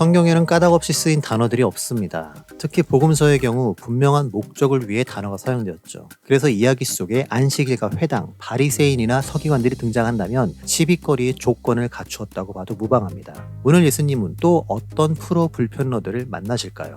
성경에는 까닭없이 쓰인 단어들이 없습니다. 특히 복음서의 경우 분명한 목적을 위해 단어가 사용되었죠. 그래서 이야기 속에 안식일과 회당, 바리새인이나 서기관들이 등장한다면 시비거리의 조건을 갖추었다고 봐도 무방합니다. 오늘 예수님은 또 어떤 프로 불편러들을 만나실까요?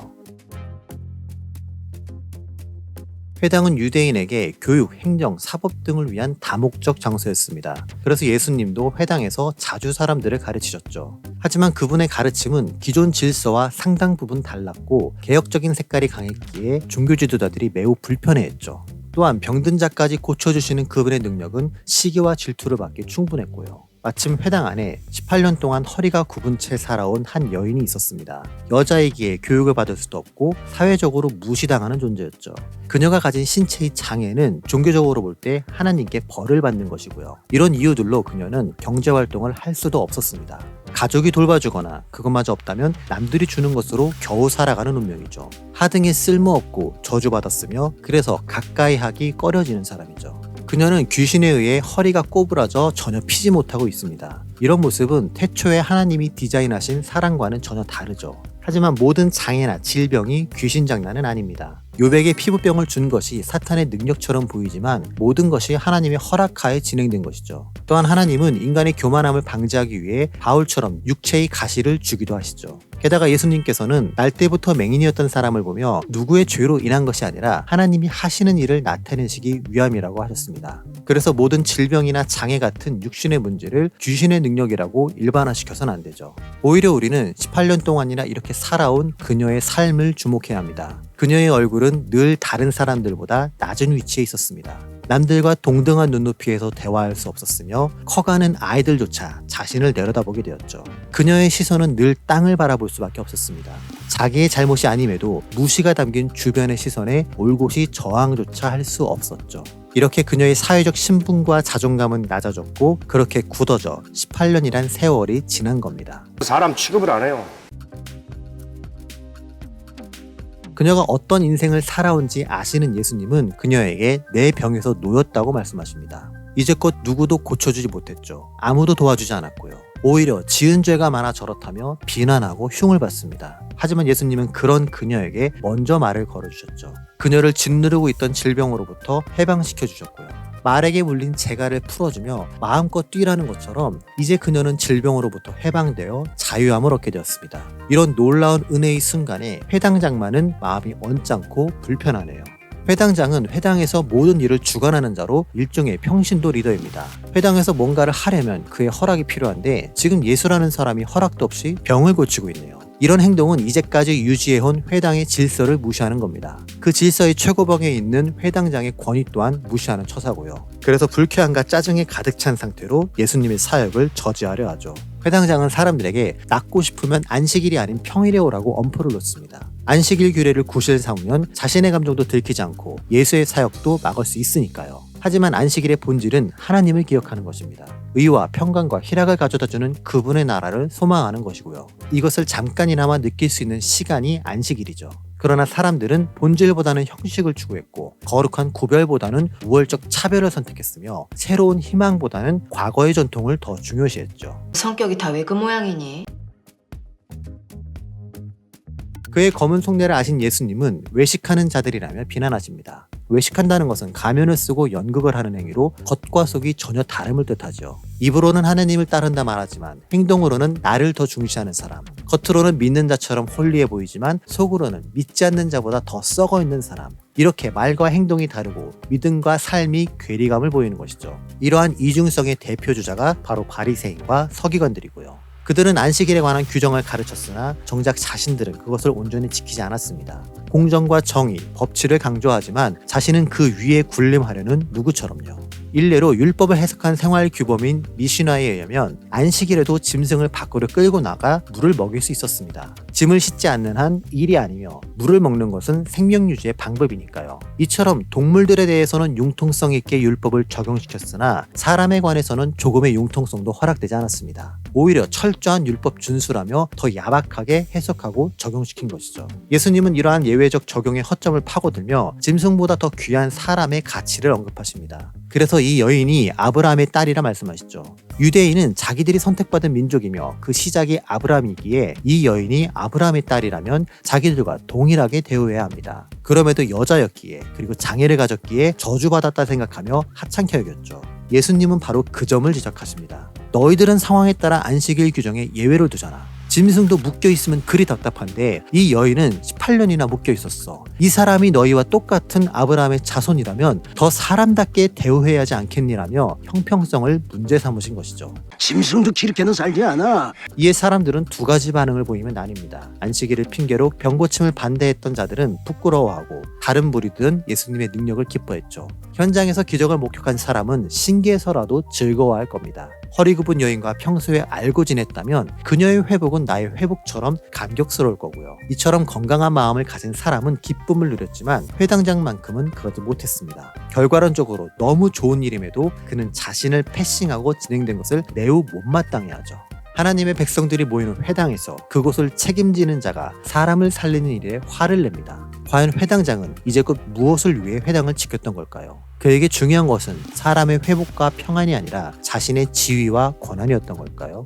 회당은 유대인에게 교육, 행정, 사법 등을 위한 다목적 장소였습니다. 그래서 예수님도 회당에서 자주 사람들을 가르치셨죠. 하지만 그분의 가르침은 기존 질서와 상당 부분 달랐고 개혁적인 색깔이 강했기에 종교 지도자들이 매우 불편해했죠. 또한 병든 자까지 고쳐주시는 그분의 능력은 시기와 질투를 받기 충분했고요. 마침 회당 안에 18년 동안 허리가 굽은 채 살아온 한 여인이 있었습니다. 여자이기에 교육을 받을 수도 없고 사회적으로 무시당하는 존재였죠. 그녀가 가진 신체의 장애는 종교적으로 볼 때 하나님께 벌을 받는 것이고요. 이런 이유들로 그녀는 경제활동을 할 수도 없었습니다. 가족이 돌봐주거나 그것마저 없다면 남들이 주는 것으로 겨우 살아가는 운명이죠. 하등에 쓸모없고 저주받았으며 그래서 가까이 하기 꺼려지는 사람이죠. 그녀는 귀신에 의해 허리가 꼬부라져 전혀 피지 못하고 있습니다. 이런 모습은 태초에 하나님이 디자인하신 사람과는 전혀 다르죠. 하지만 모든 장애나 질병이 귀신 장난은 아닙니다. 요백에 피부병을 준 것이 사탄의 능력처럼 보이지만 모든 것이 하나님의 허락하에 진행된 것이죠. 또한 하나님은 인간의 교만함을 방지하기 위해 바울처럼 육체의 가시를 주기도 하시죠. 게다가 예수님께서는 날 때부터 맹인이었던 사람을 보며 누구의 죄로 인한 것이 아니라 하나님이 하시는 일을 나타내시기 위함이라고 하셨습니다. 그래서 모든 질병이나 장애 같은 육신의 문제를 귀신의 능력이라고 일반화시켜서는 안 되죠. 오히려 우리는 18년 동안이나 이렇게 살아온 그녀의 삶을 주목해야 합니다. 그녀의 얼굴은 늘 다른 사람들보다 낮은 위치에 있었습니다. 남들과 동등한 눈높이에서 대화할 수 없었으며 커가는 아이들조차 자신을 내려다보게 되었죠. 그녀의 시선은 늘 땅을 바라볼 수밖에 없었습니다. 자기의 잘못이 아님에도 무시가 담긴 주변의 시선에 올곧이 저항조차 할 수 없었죠. 이렇게 그녀의 사회적 신분과 자존감은 낮아졌고 그렇게 굳어져 18년이란 세월이 지난 겁니다. 사람 취급을 안 해요. 그녀가 어떤 인생을 살아온지 아시는 예수님은 그녀에게 내 병에서 놓였다고 말씀하십니다. 이제껏 누구도 고쳐주지 못했죠. 아무도 도와주지 않았고요. 오히려 지은 죄가 많아 저렇다며 비난하고 흉을 받습니다. 하지만 예수님은 그런 그녀에게 먼저 말을 걸어주셨죠. 그녀를 짓누르고 있던 질병으로부터 해방시켜 주셨고요. 말에게 물린 재갈을 풀어주며 마음껏 뛰라는 것처럼 이제 그녀는 질병으로부터 해방되어 자유함을 얻게 되었습니다. 이런 놀라운 은혜의 순간에 회당장만은 마음이 언짢고 불편하네요. 회당장은 회당에서 모든 일을 주관하는 자로 일종의 평신도 리더입니다. 회당에서 뭔가를 하려면 그의 허락이 필요한데 지금 예수라는 사람이 허락도 없이 병을 고치고 있네요. 이런 행동은 이제까지 유지해온 회당의 질서를 무시하는 겁니다. 그 질서의 최고봉에 있는 회당장의 권위 또한 무시하는 처사고요. 그래서 불쾌함과 짜증이 가득 찬 상태로 예수님의 사역을 저지하려 하죠. 회당장은 사람들에게 낫고 싶으면 안식일이 아닌 평일에 오라고 엄포를 놓습니다. 안식일 규례를 구실 삼으면 자신의 감정도 들키지 않고 예수의 사역도 막을 수 있으니까요. 하지만 안식일의 본질은 하나님을 기억하는 것입니다. 의와 평강과 희락을 가져다주는 그분의 나라를 소망하는 것이고요. 이것을 잠깐이나마 느낄 수 있는 시간이 안식일이죠. 그러나 사람들은 본질보다는 형식을 추구했고 거룩한 구별보다는 우월적 차별을 선택했으며 새로운 희망보다는 과거의 전통을 더 중요시했죠. 성격이 다 왜 그 모양이니? 그의 검은 속내를 아신 예수님은 외식하는 자들이라며 비난하십니다. 외식한다는 것은 가면을 쓰고 연극을 하는 행위로 겉과 속이 전혀 다름을 뜻하죠. 입으로는 하나님을 따른다 말하지만 행동으로는 나를 더 중시하는 사람, 겉으로는 믿는 자처럼 홀리해 보이지만 속으로는 믿지 않는 자보다 더 썩어 있는 사람, 이렇게 말과 행동이 다르고 믿음과 삶이 괴리감을 보이는 것이죠. 이러한 이중성의 대표주자가 바로 바리새인과 서기관들이고요. 그들은 안식일에 관한 규정을 가르쳤으나 정작 자신들은 그것을 온전히 지키지 않았습니다. 공정과 정의, 법치를 강조하지만 자신은 그 위에 군림하려는 누구처럼요. 일례로 율법을 해석한 생활 규범인 미시나에 의하면 안식일에도 짐승을 밖으로 끌고 나가 물을 먹일 수 있었습니다. 짐을 싣지 않는 한 일이 아니며 물을 먹는 것은 생명 유지의 방법이니까요. 이처럼 동물들에 대해서는 융통성 있게 율법을 적용시켰으나 사람에 관해서는 조금의 융통성도 허락되지 않았습니다. 오히려 철저한 율법 준수라며 더 야박하게 해석하고 적용시킨 것이죠. 예수님은 이러한 예외적 적용의 허점을 파고들며 짐승보다 더 귀한 사람의 가치를 언급하십니다. 그래서 이 여인이 아브라함의 딸이라 말씀하시죠. 유대인은 자기들이 선택받은 민족이며 그 시작이 아브라함이기에 이 여인이 아브라함의 딸이라면 자기들과 동일하게 대우해야 합니다. 그럼에도 여자였기에 그리고 장애를 가졌기에 저주받았다 생각하며 하찮게 여겼죠. 예수님은 바로 그 점을 지적하십니다. 너희들은 상황에 따라 안식일 규정에 예외를 두잖아. 짐승도 묶여있으면 그리 답답한데 이 여인은 18년이나 묶여있었어. 이 사람이 너희와 똑같은 아브라함의 자손이라면 더 사람답게 대우해야 하지 않겠니라며 형평성을 문제 삼으신 것이죠. 짐승도 그렇게는 살지 않아. 이에 사람들은 두 가지 반응을 보이면 나뉩니다. 안식일을 핑계로 병고침을 반대했던 자들은 부끄러워하고 다른 부류들은 예수님의 능력을 기뻐했죠. 현장에서 기적을 목격한 사람은 신기해서라도 즐거워할 겁니다. 허리 굽은 여인과 평소에 알고 지냈다면 그녀의 회복은 나의 회복처럼 감격스러울 거고요. 이처럼 건강한 마음을 가진 사람은 기쁨을 누렸지만 회당장만큼은 그러지 못했습니다. 결과론적으로 너무 좋은 일임에도 그는 자신을 패싱하고 진행된 것을 매우 못마땅해 하죠. 하나님의 백성들이 모이는 회당에서 그곳을 책임지는 자가 사람을 살리는 일에 화를 냅니다. 과연 회당장은 이제껏 무엇을 위해 회당을 지켰던 걸까요? 그에게 중요한 것은 사람의 회복과 평안이 아니라 자신의 지위와 권한이었던 걸까요?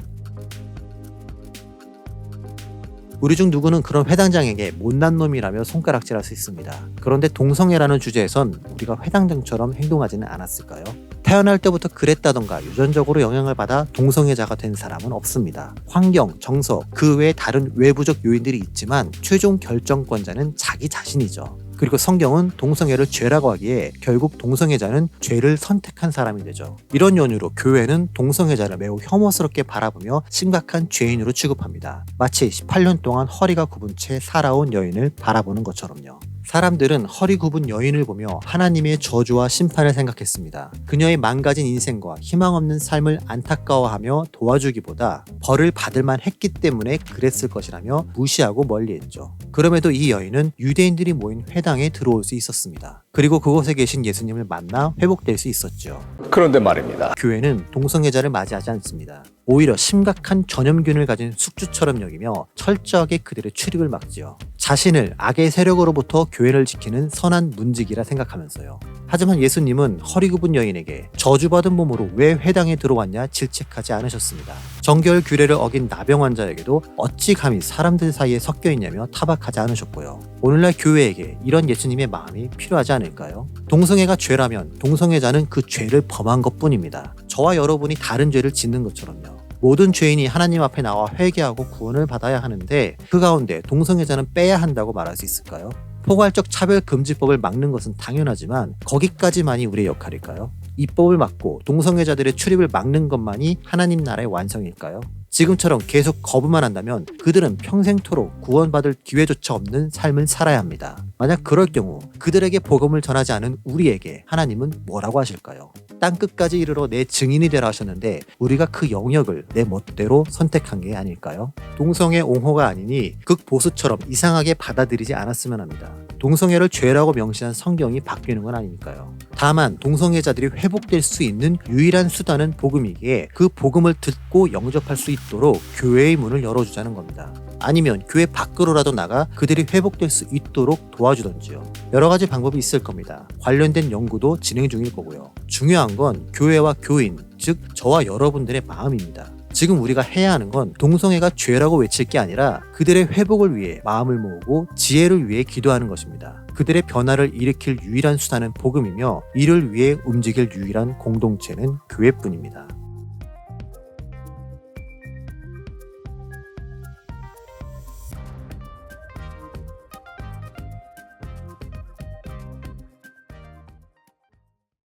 우리 중 누구는 그런 회당장에게 못난 놈이라며 손가락질할 수 있습니다. 그런데 동성애라는 주제에선 우리가 회당장처럼 행동하지는 않았을까요? 태어날 때부터 그랬다던가 유전적으로 영향을 받아 동성애자가 된 사람은 없습니다. 환경, 정서, 그 외에 다른 외부적 요인들이 있지만 최종 결정권자는 자기 자신이죠. 그리고 성경은 동성애를 죄라고 하기에 결국 동성애자는 죄를 선택한 사람이 되죠. 이런 연유로 교회는 동성애자를 매우 혐오스럽게 바라보며 심각한 죄인으로 취급합니다. 마치 18년 동안 허리가 굽은 채 살아온 여인을 바라보는 것처럼요. 사람들은 허리 굽은 여인을 보며 하나님의 저주와 심판을 생각했습니다. 그녀의 망가진 인생과 희망 없는 삶을 안타까워하며 도와주기보다 벌을 받을만 했기 때문에 그랬을 것이라며 무시하고 멀리했죠. 그럼에도 이 여인은 유대인들이 모인 회당에 들어올 수 있었습니다. 그리고 그곳에 계신 예수님을 만나 회복될 수 있었죠. 그런데 말입니다. 교회는 동성애자를 맞이하지 않습니다. 오히려 심각한 전염균을 가진 숙주처럼 여기며 철저하게 그들의 출입을 막지요. 자신을 악의 세력으로부터 교회를 지키는 선한 문지기라 생각하면서요. 하지만 예수님은 허리 굽은 여인에게 저주받은 몸으로 왜 회당에 들어왔냐 질책하지 않으셨습니다. 정결 규례를 어긴 나병 환자에게도 어찌 감히 사람들 사이에 섞여 있냐며 타박하지 않으셨고요. 오늘날 교회에게 이런 예수님의 마음이 필요하지 않을까요? 동성애가 죄라면 동성애자는 그 죄를 범한 것뿐입니다. 저와 여러분이 다른 죄를 짓는 것처럼요. 모든 죄인이 하나님 앞에 나와 회개하고 구원을 받아야 하는데 그 가운데 동성애자는 빼야 한다고 말할 수 있을까요? 포괄적 차별금지법을 막는 것은 당연하지만 거기까지만이 우리의 역할일까요? 이 법을 막고 동성애자들의 출입을 막는 것만이 하나님 나라의 완성일까요? 지금처럼 계속 거부만 한다면 그들은 평생토록 구원받을 기회조차 없는 삶을 살아야 합니다. 만약 그럴 경우 그들에게 복음을 전하지 않은 우리에게 하나님은 뭐라고 하실까요? 땅끝까지 이르러 내 증인이 되라 하셨는데 우리가 그 영역을 내 멋대로 선택한 게 아닐까요? 동성애 옹호가 아니니 극보수처럼 이상하게 받아들이지 않았으면 합니다. 동성애를 죄라고 명시한 성경이 바뀌는 건 아니니까요. 다만 동성애자들이 회복될 수 있는 유일한 수단은 복음이기에 그 복음을 듣고 영접할 수 있도록 교회의 문을 열어주자는 겁니다. 아니면 교회 밖으로라도 나가 그들이 회복될 수 있도록 도와주던지요. 여러 가지 방법이 있을 겁니다. 관련된 연구도 진행 중일 거고요. 중요한 건 교회와 교인, 즉 저와 여러분들의 마음입니다. 지금 우리가 해야 하는 건 동성애가 죄라고 외칠 게 아니라 그들의 회복을 위해 마음을 모으고 지혜를 위해 기도하는 것입니다. 그들의 변화를 일으킬 유일한 수단은 복음이며 이를 위해 움직일 유일한 공동체는 교회뿐입니다.